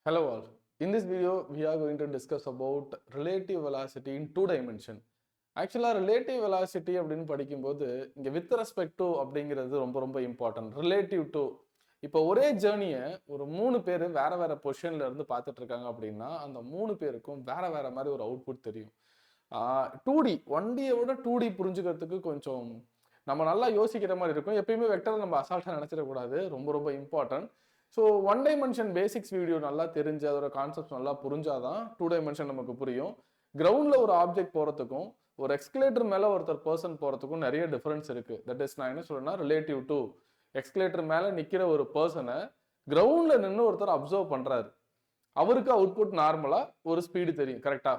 Hello all. In this video, we are going to discuss about relative velocity in two dimension. Actually, relative velocity அப்படின்னு படிக்கும்போது இங்க with respect to அப்படிங்கிறது ரொம்ப important. Relative to இப்போ ஒரே ஜேர்னியை ஒரு 3 பேர் வேற பொசிஷன்ல இருந்து பார்த்துட்டு இருக்காங்க அப்படின்னா அந்த 3 பேருக்கும் வேற மாதிரி ஒரு அவுட்புட் தெரியும். 2D 1Dயை விட 2D புரிஞ்சுக்கிறதுக்கு கொஞ்சம் நம்ம நல்லா யோசிக்கிற மாதிரி இருக்கும். எப்பயுமே வெக்டர் நம்ம அசால்ட்டா நினைச்சிடக்கூடாது. ரொம்ப important. So one dimension basics video நல்லா தெரிஞ்சு அதோட கான்செப்ட் நல்லா புரிஞ்சாதான் 2 டைமென்ஷன் நமக்கு புரியும். கிரவுண்ட்ல ஒரு ஆப்ஜெக்ட் போறதுக்கும் ஒரு எக்ஸ்கலேட்டர் மேல ஒருத்தர் பர்சன் போறதுக்கும் நிறைய டிஃபரன்ஸ் இருக்கு. தட் இஸ் நான் என்ன சொல்றேன்னா ரிலேட்டிவ் டு எக்ஸ்கலேட்டர் மேல நிக்கிற ஒரு பர்சனை கிரவுண்ட்ல நின்று ஒருத்தர் அப்சர்வ் பண்றாரு. அவருக்கு அவுட்புட் நார்மலா ஒரு ஸ்பீடு தெரியும். கரெக்டா?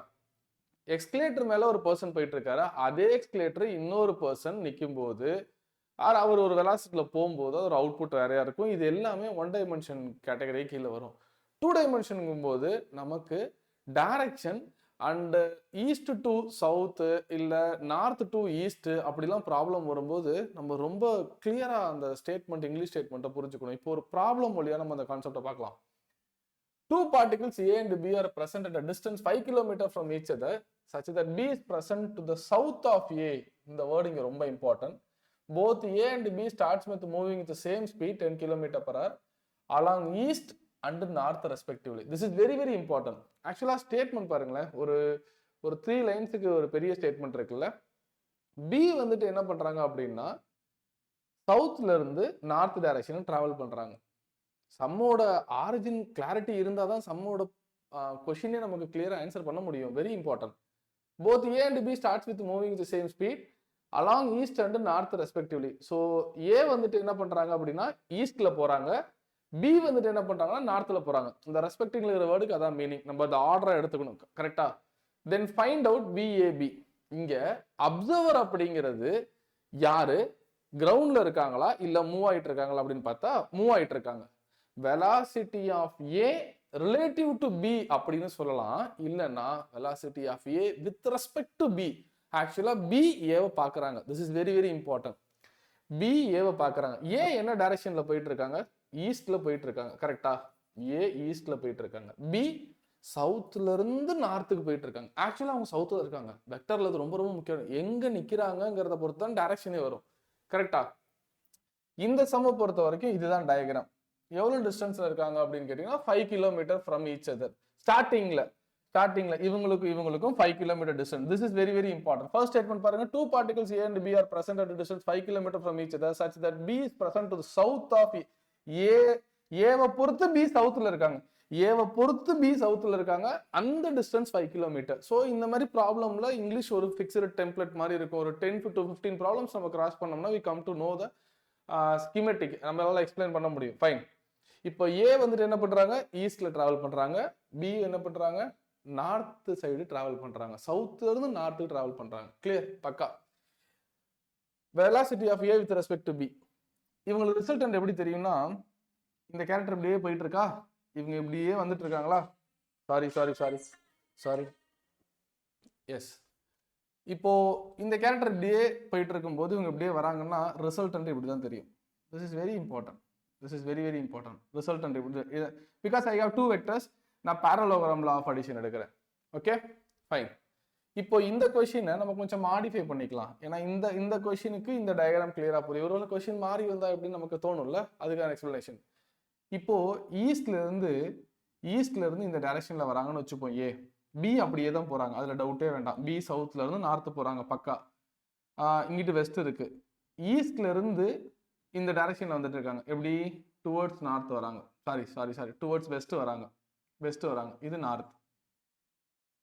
எக்ஸ்கலேட்டர் மேல ஒரு பர்சன் போயிட்டு இருக்காரு. அதே எக்ஸ்கலேட்டர் இன்னொரு பர்சன் நிற்கும் போது அவர் ஒரு வெலாசிட்டியில போகும்போது ஒரு அவுட்புட் வேறையா இருக்கும். இது எல்லாமே ஒன் டைமென்ஷன் கேட்டகரி கீழே வரும். 2 டைமென்ஷனுங்கும் போது நமக்கு direction and east to south இல்ல நார்த் டு ஈஸ்ட் அப்படிலாம் ப்ராப்ளம் வரும்போது நம்ம ரொம்ப கிளியரா அந்த ஸ்டேட்மெண்ட் இங்கிலீஷ் ஸ்டேட்மெண்ட்டை புரிஞ்சுக்கணும். இப்போ ஒரு ப்ராப்ளம் வழியா நம்ம அந்த கான்செப்டை பார்க்கலாம். 2 particles A and B are present at a distance 5 km from each other such that B is present to the south of A. இந்த wording ரொம்ப important. Both A and B starts with moving with the same speed 10 km per hour along east and north respectively. This is very important. Actually statement பாருங்களேன், ஒரு 3 லைன்ஸுக்கு ஒரு பெரிய statement இருக்குல்ல. B வந்துட்டு என்ன பண்றாங்க அப்படின்னா சவுத்ல இருந்து நார்த் டைரக்ஷன் டிராவல் பண்றாங்க. சம்மோட ஆரிஜின் கிளாரிட்டி இருந்தால் தான் சம்மோட கொஷினே நமக்கு கிளியரா ஆன்சர் பண்ண முடியும். Very important. Both A and B starts with moving the same speed along east and north respectively. So A வந்துட்டு என்ன பண்றாங்க அப்படின்னா ஈஸ்ட்ல போறாங்க, பி வந்துட்டு என்ன பண்றாங்கன்னா நார்த்ல போறாங்க. இந்த ரெஸ்பெக்டிவ்ங்கிற வேர்டுக்கு அதான் மீனிங். நம்ம அந்த ஆர்டரை எடுத்துக்கணும். கரெக்டா? Then find out VAB. இங்க அப்சர்வர் அப்படிங்கிறது யாரு? கிரவுண்ட்ல இருக்காங்களா இல்ல மூவ் ஆயிட்டு இருக்காங்களா அப்படின்னு பார்த்தா மூவ் ஆயிட்டு இருக்காங்க. velocity of A relative to B அப்படின்னு சொல்லலாம். இல்லைன்னா velocity of A with respect to B. ஆக்சுவலா B ஏவை பார்க்கறாங்க. This is very important. B ஏவை பார்க்கறாங்க. A என்ன டைரக்ஷன்ல போயிட்டு இருக்காங்க? ஈஸ்ட்ல போயிட்டு இருக்காங்க. கரெக்டா? A ஈஸ்ட்ல போயிட்டு இருக்காங்க. B சவுத்ல இருந்து நார்த்துக்கு போயிட்டு இருக்காங்க. ஆக்சுவலா அவங்க சவுத்ல இருக்காங்க. வெக்டர்ல அது ரொம்ப முக்கியம். எங்க நிக்கிறாங்கிறத பொறுத்து தான் டைரக்ஷனே வரும். கரெக்டா? இந்த சம்ம பொறுத்த வரைக்கும் இதுதான் டயக்ராம். எவ்வளவு டிஸ்டன்ஸ்ல இருக்காங்க அப்படின்னு கேட்டீங்கன்னா 5 கிலோமீட்டர் ஃப்ரம் ஈச் அதர். ஸ்டார்டிங்ல இவங்களுக்கும் 5 kilometre distance. This is very important. First statement பாருங்க. 2 particles A and B are present at a distance 5 km from each other such that B is present to the south of A. ஏவை பொறுத்து B சவுத்ல இருக்காங்க. ஏவை பொறுத்து B சவுத்ல இருக்காங்க. அந்த distance 5 kilometre. So இந்த மாதிரி ப்ராப்ளம்ல இங்கிலீஷ் ஒரு ஃபிக்ஸ்டு டெம்ப்ளேட் மாதிரி இருக்கும். ஒரு 10 to 15 ப்ராப்ளம்ஸ் நம்ம கிராஸ் பண்ணோம்னா we come to know the schematic. நம்மளால எக்ஸ்பிளைன் பண்ண முடியும். ஃபைன். இப்போ ஏ வந்துட்டு என்ன பண்றாங்க? ஈஸ்ட்ல டிராவல் பண்றாங்க. பி என்ன பண்றாங்க? நார்த் சைடு டிராவல் பண்றாங்க. சவுத்ல இருந்து நார்த்துக்கு டிராவல் பண்றாங்க. கிளியர்? பக்கா. Velocity of A with respect to B. இவங்களுக்கு ரிசல்டன்ட் எப்படி தெரியும்னா இந்த கேரக்டர் இப்படியே போயிட்டு இருக்கா, இவங்க இப்படியே வந்துட்டு இருக்காங்களா? Sorry yes. இப்போ இந்த கேரக்டர் இப்படியே போயிட்டு இருக்கும்போது இவங்க இப்படியே வராங்கன்னா ரிசல்டன்ட் இப்படிதான் தெரியும். This is very important. This is very important. Resultant because I have 2 vectors. நான் parallelogram law of addition எடுக்கிறேன். Okay fine. இப்போ இந்த கொஸ்டினை நம்ம கொஞ்சம் மாடிஃபை பண்ணிக்கலாம். ஏன்னா இந்த கொஸ்டினுக்கு இந்த டயக்ராம் கிளியரா புரியும். ஒரு கொஸ்டின் மாறி வந்தா எப்படின்னு நமக்கு தோணும்ல, அதுக்கான எக்ஸ்பிளனேஷன். இப்போ ஈஸ்ட்ல இருந்து இந்த டைரக்ஷன்ல வராங்கன்னு வச்சுப்போம். ஏ பி அப்படியே தான் போறாங்க, அதுல டவுட்டே வேண்டாம். பி சவுத்ல இருந்து நார்த் போறாங்க. பக்கா. இங்கிட்டு வெஸ்ட் இருக்கு. ஈஸ்ட்ல இருந்து இந்த டைரக்ஷன்ல வந்துட்டு இருக்காங்க. எப்படி? டுவர்ட்ஸ் நார்த் வராங்க. சாரி டுவர்ட்ஸ் வெஸ்ட் வராங்க. இது நார்த்.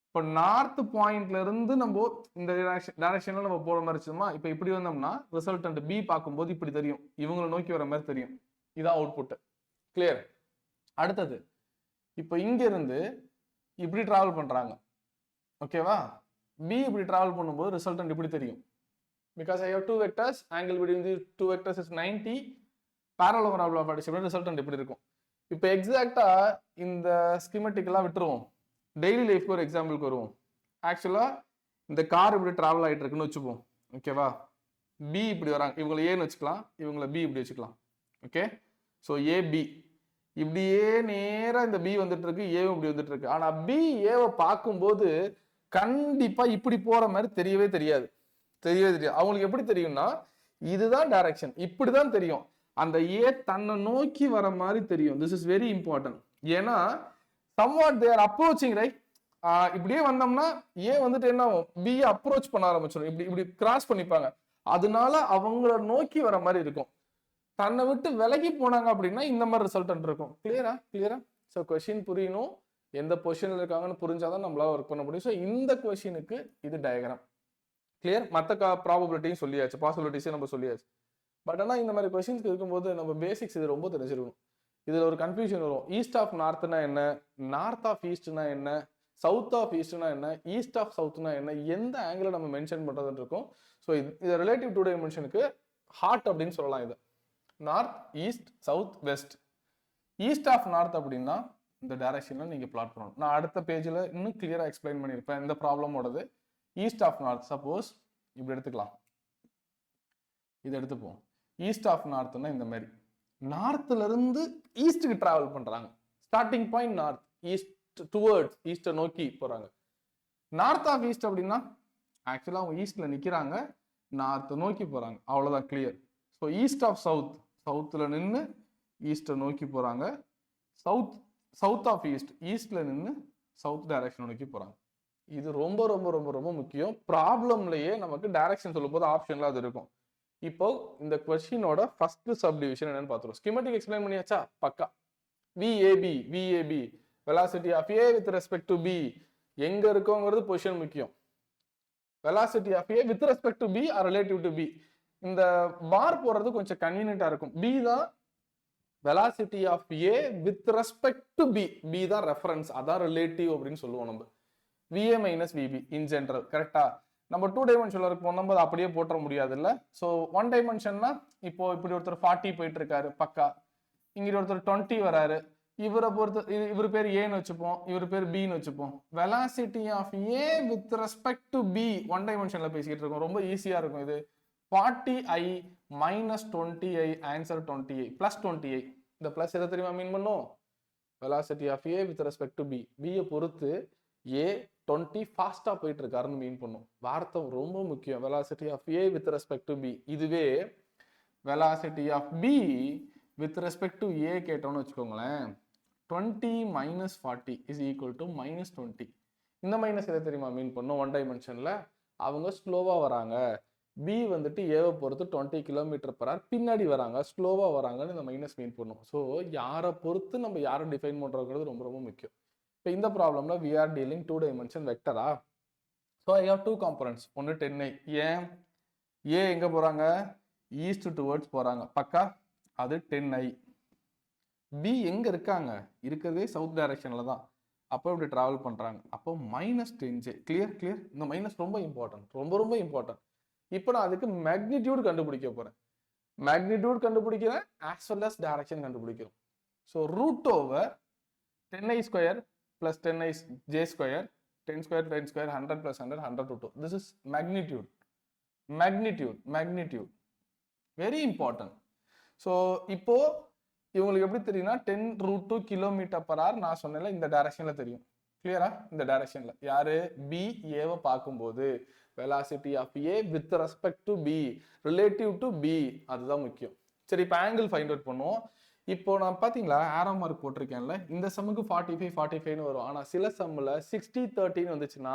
இப்போ நார்த் பாயிண்ட்ல இருந்து நம்ம இந்த டைரக்ஷன்ல நம்ம போற மாதிரி இருந்துமா, இப்போ இப்படி வந்தோம்னா ரிசல்டன்ட் பி பார்க்கும்போது இப்படி தெரியும். இவங்களை நோக்கி வர மாதிரி தெரியும். இதான் அவுட்புட். கிளியர்? அடுத்தது இப்போ இங்க இருந்து இப்படி டிராவல் பண்றாங்க. ஓகேவா? பி இப்படி டிராவல் பண்ணும்போது ரிசல்டன்ட் இப்படி தெரியும். Because I have 2 vectors, angle between the 2 vectors is 90. Parallelogram of addition resultant எப்படி இருக்கும்? இப்போ எக்ஸாக்டா இந்த ஸ்கீமேட்டிக்கெல்லாம் விட்டுருவோம். டெய்லி லைஃப்க்கு ஒரு எக்ஸாம்பிளுக்கு வருவோம். ஆக்சுவலா இந்த கார் இப்படி டிராவல் ஆகிட்டு இருக்குன்னு வச்சுப்போம். ஓகேவா? பி இப்படி வராங்க. இவங்களை ஏன்னு வச்சுக்கலாம், இவங்களை பி இப்படி வச்சுக்கலாம். ஓகே? ஸோ ஏபி இப்படியே நேரா இந்த பி வந்துட்டு இருக்கு, ஏவும் இப்படி வந்துட்டு இருக்கு. ஆனா பி ஏவை பார்க்கும்போது கண்டிப்பா இப்படி போற மாதிரி தெரியவே தெரியாது. அவங்களுக்கு எப்படி தெரியும்னா இதுதான் டைரக்ஷன், இப்படிதான் தெரியும். அந்த ஏ தன்னை நோக்கி வர மாதிரி தெரியும். This is very important. ஏன்னா somewhat they are approaching, right? இப்படியே வந்தோம்னா ஏ வந்துட்டு என்ன ஆகும், பி அப்ரோச் பண்ண ஆரம்பிச்சிடும், இப்படி இப்படி கிராஸ் பண்ணிப்பாங்க. அதனால அவங்கள நோக்கி வர மாதிரி இருக்கும். தன்னை விட்டு விலகி போனாங்க அப்படின்னா இந்த மாதிரி ரிசல்ட் இருக்கும். கிளியரா? ஸோ கொஸ்டின் புரியணும், எந்த பொசிஷன்ல இருக்காங்கன்னு புரிஞ்சாதான் நம்மளால ஒர்க் பண்ண முடியும். ஸோ இந்த கொஸ்டினுக்கு இது டயக்ராம். கிளியர்? மற்ற ப்ராபபிலிட்டியும் சொல்லியாச்சு, பாசிபிலிட்டிஸையும் நம்ம சொல்லியாச்சு. பட் ஆனால் இந்த மாதிரி கொஸ்டின்ஸ் இருக்கும்போது நம்ம பேசிக்ஸ் இது ரொம்ப தெரிஞ்சிருக்கணும். இதுல ஒரு கன்ஃபியூஷன் வரும். ஈஸ்ட் ஆஃப் நார்த்னா என்ன, நார்த் ஆஃப் ஈஸ்ட்னா என்ன, சவுத் ஆஃப் ஈஸ்ட்னா என்ன, ஈஸ்ட் ஆஃப் சவுத்னா என்ன, எந்த ஆங்கிள் நம்ம மென்ஷன் பண்றதுன்னு இருக்கும். ஸோ இது ரிலேட்டிவ் டு டைமென்ஷனுக்கு ஹார்ட் அப்படின்னு சொல்லலாம். இது north, east, south, west. East of north அப்படின்னா இந்த டைரக்ஷன்ல நீங்க பிளாட் பண்ணணும். நான் அடுத்த பேஜ்ல இன்னும் கிளியரா எக்ஸ்பிளைன் பண்ணியிருப்பேன் இந்த ப்ராப்ளமோடது. ஈஸ்ட் ஆஃப் நார்த் சப்போஸ் இப்படி எடுத்துக்கலாம், இது எடுத்துப்போம். ஈஸ்ட் ஆஃப் நார்த்னா இந்த மாதிரி நார்த்ல இருந்து ஈஸ்டுக்கு டிராவல் பண்றாங்க. Starting point north, east towards ஈஸ்ட நோக்கி போறாங்க. நார்த் ஆஃப் ஈஸ்ட் அப்படின்னா ஆக்சுவலா அவங்க ஈஸ்ட்ல நிக்கிறாங்க, நார்த் நோக்கி போறாங்க, அவ்வளவுதான். Clear? So east of south, சவுத்துல நின்று ஈஸ்ட நோக்கி போறாங்க. சவுத் ஆஃப் ஈஸ்ட், ஈஸ்ட்ல நின்று சவுத் டைரக்ஷன் நோக்கி போறாங்க. இது ரொம்ப ரொம்ப ரொம்ப ரொம்ப முக்கியம். ப்ராப்ளம்லயே நமக்கு டைரக்ஷன் சொல்லும் போது ஆப்ஷன்ல அது இருக்கும். இப்போ இந்த கொஸ்டினோட ஃபர்ஸ்ட் சப்டிவிஷன் என்னன்னு பார்த்துருவோம். ஸ்கீமேட்டிக் எக்ஸ்பிளைன் பண்ணியாச்சா? பக்கா. VAB velocity of A with respect to B எங்க இருக்கோங்கிறது பொசிஷன் முக்கியம். Velocity of A with respect to B are relative to B. இந்த பார் போடுறது கொஞ்சம் கன்வீனியன்ட்டா இருக்கும். பி தான் velocity of A with respect to B. B தான் ரெஃபரன்ஸ், அதான் ரிலேட்டிவ் அப்படின்னு சொல்லுவோம் நம்ம. VA minus VB in general. கரெக்டா? நம்ம 2 டைமென்ஷன்ல இருக்கும் நம்ம அப்படியே போட்ட முடியாது இல்ல. ஸோ 1 டைமென்ஷன்னா இப்போ இப்படி ஒருத்தர் 40 போயிட்டு இருக்காரு பக்கா, இங்க ஒருத்தர் 20 வராரு. இவரை பொறுத்த இவர் பேர் ஏன்னு வச்சுப்போம், இவர் பேர் பின்னு வச்சுப்போம். Velocity of A with respect to B 1 டைமென்ஷன்ல பேசிக்கிட்டு இருக்கோம். ரொம்ப ஈஸியா இருக்கும் இது. 40i minus 20i answer 20i plus 20i. இந்த பிளஸ் எதை தெரியுமா மீன் பண்ணும்? Velocity of A with respect to B. பியை பொறுத்து ஏ 20 ஃபாஸ்டா போயிட்டு இருக்காருன்னு மீன் பண்ணும். வார்த்தை ரொம்ப முக்கியம். Velocity of A with respect to B. இதுவே velocity of B with respect to A கேட்டோம்னு வச்சுக்கோங்களேன், 20 minus 40 is equal to minus 20. இந்த மைனஸ் எதை தெரியுமா மீன் பண்ணும்? 1 டைமென்ஷன்ல அவங்க ஸ்லோவா வராங்க. பி வந்துட்டு ஏவை பொறுத்து 20 km/h பின்னாடி வராங்க, ஸ்லோவா வராங்கன்னு இந்த மைனஸ் மீன் பண்ணும். ஸோ யாரை பொறுத்து நம்ம யாரை டிஃபைன் பண்றோங்கிறது ரொம்ப ரொம்ப முக்கியம். இப்போ இந்த ப்ராப்ளம்ல we are dealing 2 dimension வெக்டரா. So I have 2 components. ஒன்று 10i. ஏன் ஏ எங்க போறாங்க? ஈஸ்ட் டுவர்ட்ஸ் போறாங்க பக்கா, அது 10i. பி எங்க இருக்காங்க? இருக்கிறதே சவுத் டைரக்ஷன்ல தான், அப்போ இப்படி டிராவல் பண்றாங்க, அப்போ மைனஸ் 10j. கிளியர்? இந்த மைனஸ் ரொம்ப இம்பார்ட்டன்ட், ரொம்ப ரொம்ப இம்பார்ட்டன்ட். இப்போ நான் அதுக்கு மேக்னிடியூட் கண்டுபிடிக்க போறேன். மேக்னிடியூட் கண்டுபிடிக்கிறேன் ஆஸ் வெல் அஸ் டைரக்ஷன் கண்டுபிடிக்கிறோம். So root over 10i square plus 10i j square, 10 square 10 square, 100 plus 100, 100 to 2. This is magnitude. Very important. So இப்போ இவங்களுக்கு எப்படி தெரியும்னா 10√2 km/h நான் சொன்னேன்ல, இந்த டைரக்ஷன்ல தெரியும். கிளியரா? இந்த டைரக்ஷன்ல யாரு? பி ஏவை பார்க்கும்போது velocity of A with respect to B, relative to B, அதுதான் முக்கியம். சரி, இப்போ ஆங்கிள் ஃபைண்ட் அவுட் பண்ணுவோம். இப்போ நான் பாத்தீங்களா ஆரோ மார்க் போட்டிருக்கேன்ல, இந்த சம்முக்கு 45 வரும். ஆனா சில சம்ல 60-30 வந்துச்சுன்னா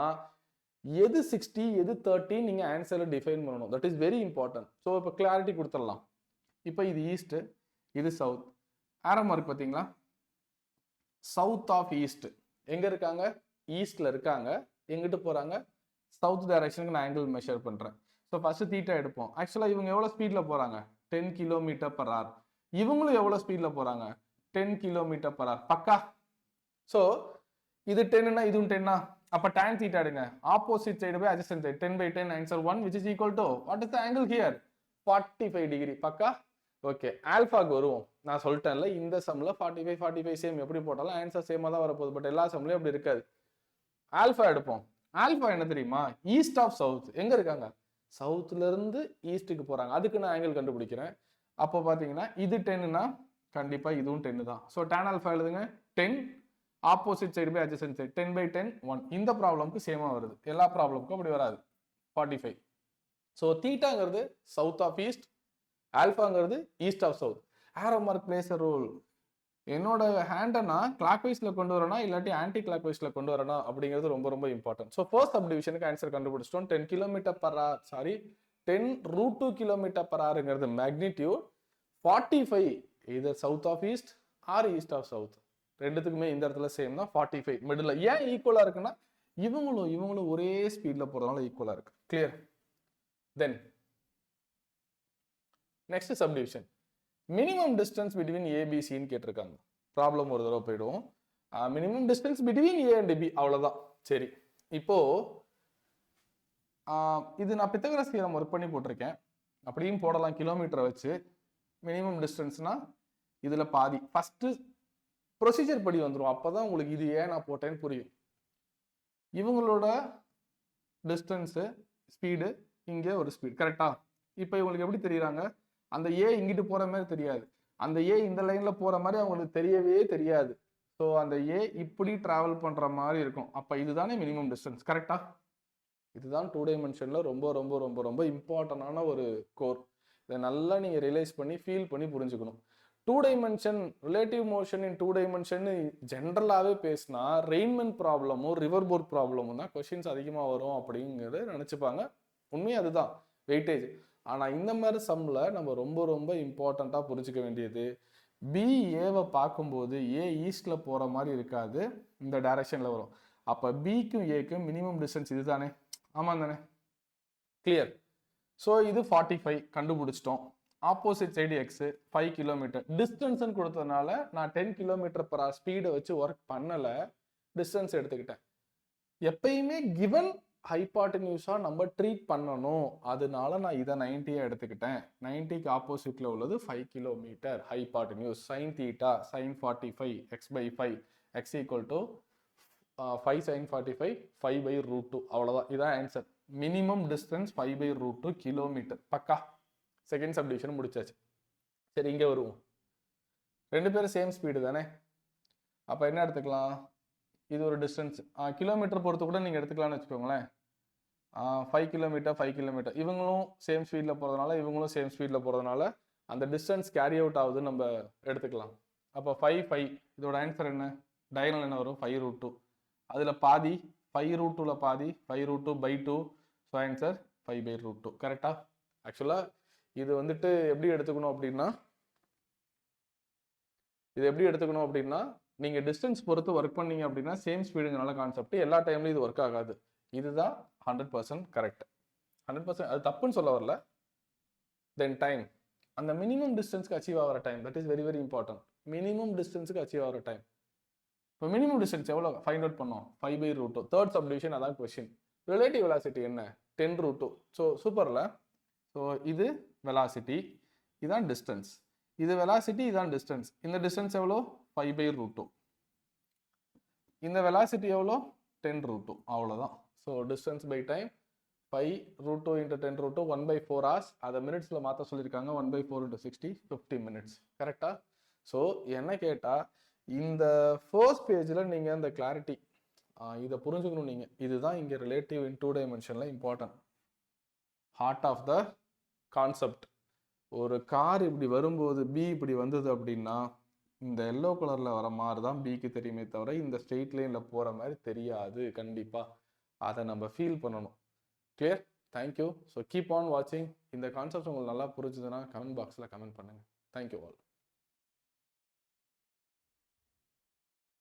எது 60 எது 30 நீங்க ஆன்சர்ல டிஃபைன் பண்ணணும். That is very important. So இப்போ கிளாரிட்டி கொடுத்துடலாம். இப்போ இது ஈஸ்ட், இது சவுத். ஆரோ மார்க் பாத்தீங்களா? சவுத் ஆஃப் ஈஸ்ட் எங்க இருக்காங்க? ஈஸ்ட்ல இருக்காங்க. எங்கிட்டு போறாங்க? சவுத் டைரக்ஷனுக்கு நான் ஆங்கிள் மெஷர் பண்றேன். ஸோ ஃபர்ஸ்ட் தீட்டா எடுப்போம். ஆக்சுவலா இவங்க எவ்வளவு ஸ்பீட்ல போறாங்க? 10 km/h. இவங்களும் எவ்வளவு ஸ்பீட்ல போறாங்க? 10 km/h பக்கா. சோ இது 10னா இதுவும் 10னா, அப்ப tan theta எடுங்க. Opposite side by adjacent side, 10/10 answer 1 which is equal to what is the angle here? 45 degree பக்கா. ஓகே, ஆல்பாக்கு வருவோம். நான் சொல்லிட்டேன்ல, இந்த சம்ல 45 சேம், எப்படி போட்டாலும் ஆன்சர் சேமா தான் வரப்போகுது. பட் எல்லா சம்லயும் அப்படி இருக்காது. ஆல்பா எடுப்போம். ஆல்பா என்ன தெரியுமா? East of south. எங்க இருக்காங்க? சவுத்ல இருந்து ஈஸ்டுக்கு போறாங்க. அதுக்கு நான் ஆங்கிள் கண்டுபிடிக்கிறேன். அப்போ பாத்தீங்கன்னா இது 10னா கண்டிப்பா இதுவும் 10 தான். ஸோ tan alpha எழுதுங்க 10 opposite side by adjacent side 10 by 10 1. இந்த ப்ராப்ளம்க்கு சேமா வருது. எல்லா ப்ராப்ளம்க்கும் அப்படி வராது. 45. ஸோ தீட்டாங்கிறது சவுத் ஆஃப் ஈஸ்ட், ஆல்ஃபாங்கிறது east of south. Arrow mark place a role. என்னோட ஹேண்டை நான் கிளாக் வைஸ்ல கொண்டு வரேனா இல்லாட்டி ஆன்டி கிளாக் வைஸ்ல கொண்டு வரேனா அப்படிங்கிறது ரொம்ப ரொம்ப இம்பார்ட்டன்ட். ஸோ ஃபர்ஸ்ட் சப்டிவிஷனுக்கு ஆன்சர் கண்டுபிடிச்சிட்டோம். 10 kilometre per hour, sorry 10√2 kilometre per ஆருங்கிறது magnitude. 45 either south of east or east of south, ரெண்டுத்துக்குமே இந்த இடத்துல சேம் தான். 45 மிடில். ஏன் ஈக்குவலா இருக்குன்னா இவங்களும் ஒரே ஸ்பீட்ல போறதுனால ஈக்குவலா இருக்கு. Clear? Then next subdivision, minimum distance between ஏபிசின்னு கேட்டிருக்காங்க. ப்ராப்ளம் ஒரு தடவை போயிடுவோம். Minimum distance between A and B, அவ்வளோதான். சரி, இப்போ இது நான் பித்தகரஸ் தியரம் ஒர்க் பண்ணி போட்டிருக்கேன். அப்படியும் போடலாம் கிலோமீட்டரை வச்சு. மினிமம் டிஸ்டன்ஸ்னா இதுல பாதி. ஃபர்ஸ்ட் ப்ரொசீஜர் படி வந்துடும். அப்போதான் உங்களுக்கு இது ஏன் நான் போட்டேன்னு புரியும். இவங்களோட டிஸ்டன்ஸு ஸ்பீடு, இங்கே ஒரு ஸ்பீடு, கரெக்டா? இப்போ இவங்களுக்கு எப்படி தெரியுறாங்க? அந்த ஏ இங்கிட்டு போற மாதிரி தெரியாது, அந்த ஏ இந்த லைன்ல போற மாதிரி அவங்களுக்கு தெரியவே தெரியாது. ஸோ அந்த ஏ இப்படி டிராவல் பண்ற மாதிரி இருக்கும். அப்ப இதுதானே மினிமம் டிஸ்டன்ஸ், கரெக்டா? இதுதான் 2 டைமென்ஷன்ல ரொம்ப ரொம்ப ரொம்ப ரொம்ப இம்பார்ட்டன்டான ஒரு கோர். இதை நல்லா நீங்க ரியலைஸ் பண்ணி ஃபீல் பண்ணி புரிஞ்சுக்கணும். 2 டைமென்ஷன் ரிலேட்டிவ் மோஷன் இன் 2 டைமென்ஷன் ஜென்ரலாகவே பேசினா ரெயின்மென்ட் ப்ராப்ளமும் ரிவர் போர்ட் ப்ராப்ளமும் தான் கொஸ்டின்ஸ் அதிகமாக வரும் அப்படிங்கிறத நினச்சிப்பாங்க. உண்மையாக அதுதான் வெயிட்டேஜ். ஆனால் இந்த மாதிரி சம்மில் நம்ம ரொம்ப ரொம்ப இம்பார்ட்டண்ட்டாக புரிஞ்சுக்க வேண்டியது, பி ஏவை பார்க்கும்போது ஏ ஈஸ்டில் போகிற மாதிரி இருக்காது, இந்த டைரக்ஷனில் வரும். அப்போ பிக்கும் ஏக்கும் மினிமம் டிஸ்டன்ஸ் இது தானே? ஆமாம் தானே? கிளியர்? ஸோ இது 45 கண்டுபிடிச்சிட்டோம். Opposite side X 5 kilometre. டிஸ்டன்ஸ்ன்னு கொடுத்ததுனால நான் 10 கிலோமீட்டர் பர் ஹவர் ஸ்பீடை வச்சு ஒர்க் பண்ணலை, டிஸ்டன்ஸ் எடுத்துக்கிட்டேன். எப்பயுமே கிவன் ஹைபாட்டன்யூஸா நம்ம ட்ரீட் பண்ணணும். அதனால நான் இதை 90 எடுத்துக்கிட்டேன். 90க்கு ஆப்போசிட்ல உள்ளது 5 kilometre hypotenuse. Sine theta sine 45 x by 5 x equal to 5 sine 45 5/√2. அவ்வளோதான், இதான் ஆன்சர். Minimum distance 5/√2 kilometre. பக்கா. செகண்ட் சப்டிவிஷன் முடிச்சாச்சு. சரி, இங்கே வருவோம். ரெண்டு பேரும் சேம் ஸ்பீடு தானே? அப்போ என்ன எடுத்துக்கலாம்? இது ஒரு டிஸ்டன்ஸ் கிலோமீட்டர் பொறுத்து கூட நீங்கள் எடுத்துக்கலாம்னு வச்சுக்கோங்களேன். 5 கிலோமீட்டர் 5 கிலோமீட்டர், இவங்களும் சேம் ஸ்பீடில் போகிறதுனால இவங்களும் சேம் ஸ்பீடில் போகிறதுனால அந்த டிஸ்டன்ஸ் கேரி அவுட் ஆகுதுன்னு நம்ம எடுத்துக்கலாம். அப்போ 5 5, இதோட ஆன்சர் என்ன? டயகனல் என்ன வரும்? 5√2. அதில் பாதி 5√2ல பாதி 5√2/2. So answer 5/√2. கரெக்டா? ஆக்சுவலாக இது வந்துட்டு எப்படி எடுத்துக்கணும் அப்படின்னா நீங்கள் டிஸ்டன்ஸ் பொறுத்து ஒர்க் பண்ணீங்க அப்படின்னா சேம் ஸ்பீடுங்கிறனால கான்செப்ட் எல்லா டைம்லையும் இது ஒர்க் ஆகாது. இதுதான் 100% கரெக்ட். 100% அது தப்புன்னு சொல்ல வரல. தென் டைம், அந்த மினிமம் டிஸ்டன்ஸ்க்கு அச்சீவ் ஆகிற time, that is very very important. Minimum டிஸ்டன்ஸுக்கு அச்சீவ் ஆகிற டைம். இப்போ மினிமம் டிஸ்டன்ஸ் எவ்வளோ ஃபைண்ட் அவுட் பண்ணோம்? 5/√2. தேர்ட் சப்டிவிஷன், அதான் கொஸ்டின். ரிலேட்டிவ் வெலாசிட்டி என்ன? 10√2. ஸோ சூப்பரில். ஸோ இது வெலாசிட்டி, இதான் டிஸ்டன்ஸ். இது வெலாசிட்டி, இதான் டிஸ்டன்ஸ். இந்த டிஸ்டன்ஸ் எவ்வளோ? 5/√2. இந்த வெலாசிட்டி எவ்வளோ? 10√2. அவ்வளோதான். So distance by time 5√2 × 10√2 1/4 hours. அதை மினிட்ஸில் மாற்ற சொல்லியிருக்காங்க. 1/4 × 60 50 minutes. கரெக்டா? ஸோ என்ன கேட்டால் இந்த ஃபர்ஸ்ட் பேஜில் நீங்கள் இந்த கிளாரிட்டி இதை புரிஞ்சுக்கணும். நீங்கள் இதுதான் இங்கே ரிலேட்டிவ் இன் 2 டைமென்ஷனில் important, heart of the concept. ஒரு கார் இப்படி வரும்போது பி இப்படி வந்தது அப்படின்னா இந்த எல்லோ கலரில் வர மாதிரி தான் பிக்கு தெரியுமே தவிர இந்த ஸ்ட்ரெயிட் லைனில் போகிற மாதிரி தெரியாது. கண்டிப்பாக அதை நம்ம ஃபீல் பண்ணணும். Clear? Thank you. So keep on வாட்சிங். இந்த கான்செப்ட் உங்களுக்கு நல்லா புரிஞ்சுதுன்னா கமெண்ட் பாக்ஸில் கமெண்ட் பண்ணுங்கள். Thank you all.